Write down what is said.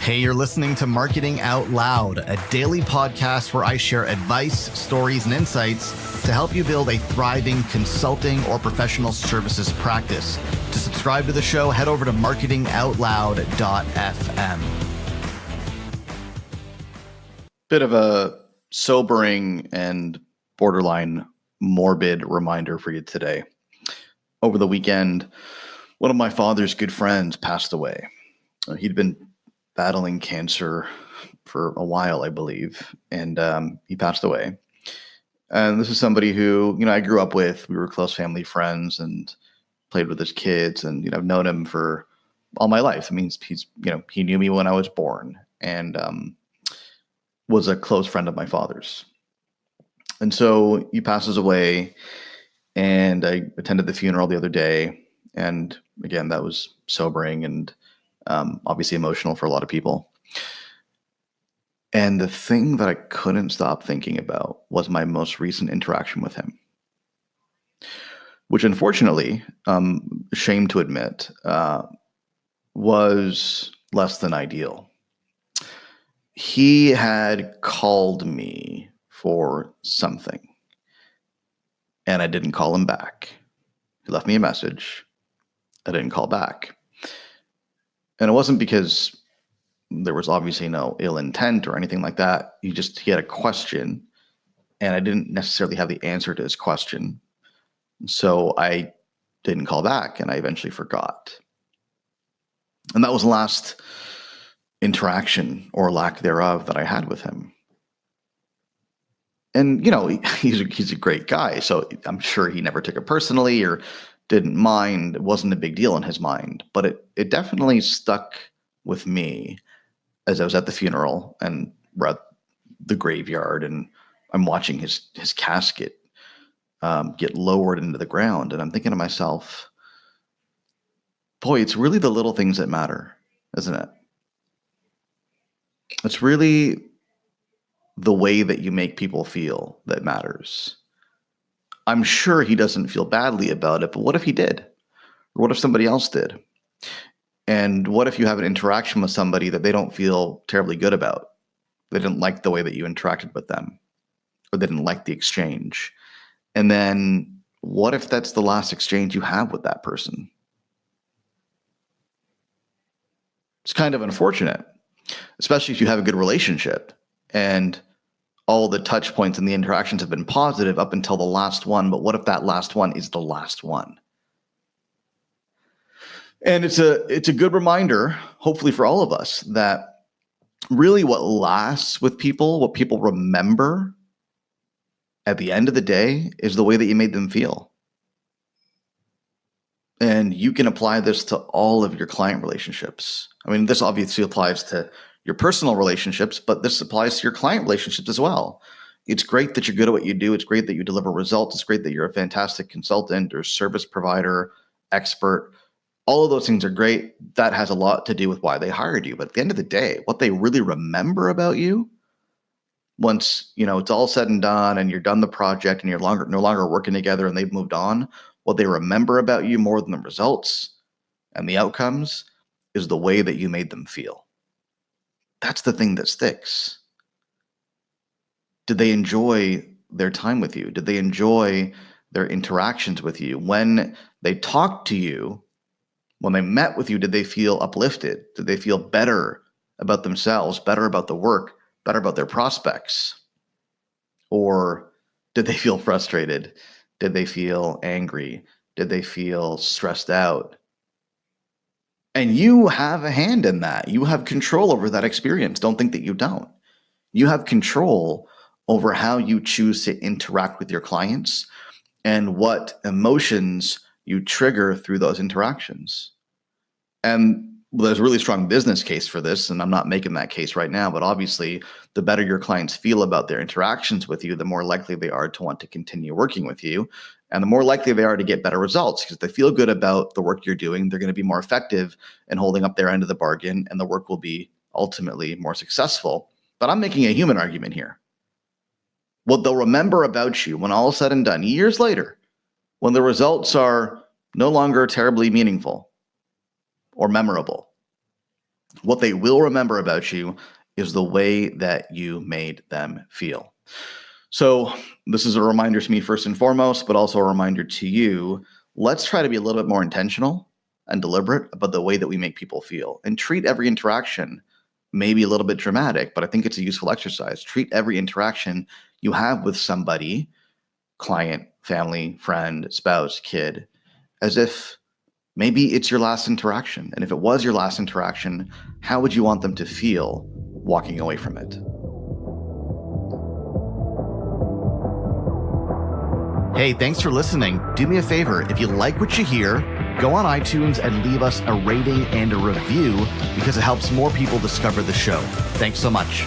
Hey, you're listening to Marketing Out Loud, a daily podcast where I share advice, stories, and insights to help you build a thriving consulting or professional services practice. To subscribe to the show, head over to marketingoutloud.fm. Bit of a sobering and borderline morbid reminder for you today. Over the weekend, one of my father's good friends passed away. He'd been battling cancer for a while, I believe, and he passed away. And this is somebody who, I grew up with. We were close family friends and played with his kids, and I've known him for all my life. It means he knew me when I was born, and was a close friend of my father's. And so he passes away, and I attended the funeral the other day, and again, that was sobering and obviously emotional for a lot of people. And the thing that I couldn't stop thinking about was my most recent interaction with him, which unfortunately, shame to admit, was less than ideal. He had called me for something, and I didn't call him back. He left me a message. I didn't call back. And it wasn't because there was obviously no ill intent or anything like that. He had a question, and I didn't necessarily have the answer to his question. So I didn't call back, and I eventually forgot. And that was the last interaction or lack thereof that I had with him. And, he's a great guy, so I'm sure he never took it personally or didn't mind. It wasn't a big deal in his mind, but it definitely stuck with me as I was at the funeral and we're at the graveyard, and I'm watching his casket get lowered into the ground. And I'm thinking to myself, boy, it's really the little things that matter, isn't it? It's really the way that you make people feel that matters. I'm sure he doesn't feel badly about it, but what if he did? Or what if somebody else did? And what if you have an interaction with somebody that they don't feel terribly good about? They didn't like the way that you interacted with them, or they didn't like the exchange. And then what if that's the last exchange you have with that person? It's kind of unfortunate, especially if you have a good relationship and all the touch points and the interactions have been positive up until the last one. But what if that last one is the last one? And it's a good reminder, hopefully for all of us, that really what lasts with people, what people remember at the end of the day, is the way that you made them feel. And you can apply this to all of your client relationships. I mean, this obviously applies to your personal relationships, but this applies to your client relationships as well. It's great that you're good at what you do. It's great that you deliver results. It's great that you're a fantastic consultant or service provider, expert. All of those things are great. That has a lot to do with why they hired you. But at the end of the day, what they really remember about you, once it's all said and done and you're done the project and you're no longer working together and they've moved on, what they remember about you more than the results and the outcomes is the way that you made them feel. That's the thing that sticks. Did they enjoy their time with you? Did they enjoy their interactions with you? When they talked to you, when they met with you, did they feel uplifted? Did they feel better about themselves, better about the work, better about their prospects? Or did they feel frustrated? Did they feel angry? Did they feel stressed out? And you have a hand in that. You have control over that experience. Don't think that you don't. You have control over how you choose to interact with your clients and what emotions you trigger through those interactions. And there's a really strong business case for this, and I'm not making that case right now, but obviously the better your clients feel about their interactions with you, the more likely they are to want to continue working with you, and the more likely they are to get better results, because if they feel good about the work you're doing, they're going to be more effective in holding up their end of the bargain, and the work will be ultimately more successful. But I'm making a human argument here. What they'll remember about you when all is said and done, years later, when the results are no longer terribly meaningful or memorable, What they will remember about you is the way that you made them feel. So this is a reminder to me first and foremost, but also a reminder to you. Let's try to be a little bit more intentional and deliberate about the way that we make people feel, and treat every interaction, maybe a little bit dramatic, but I think it's a useful exercise. Treat every interaction you have with somebody, client, family, friend, spouse, kid, as if maybe it's your last interaction. And if it was your last interaction, how would you want them to feel walking away from it? Hey, thanks for listening. Do me a favor. If you like what you hear, go on iTunes and leave us a rating and a review, because it helps more people discover the show. Thanks so much.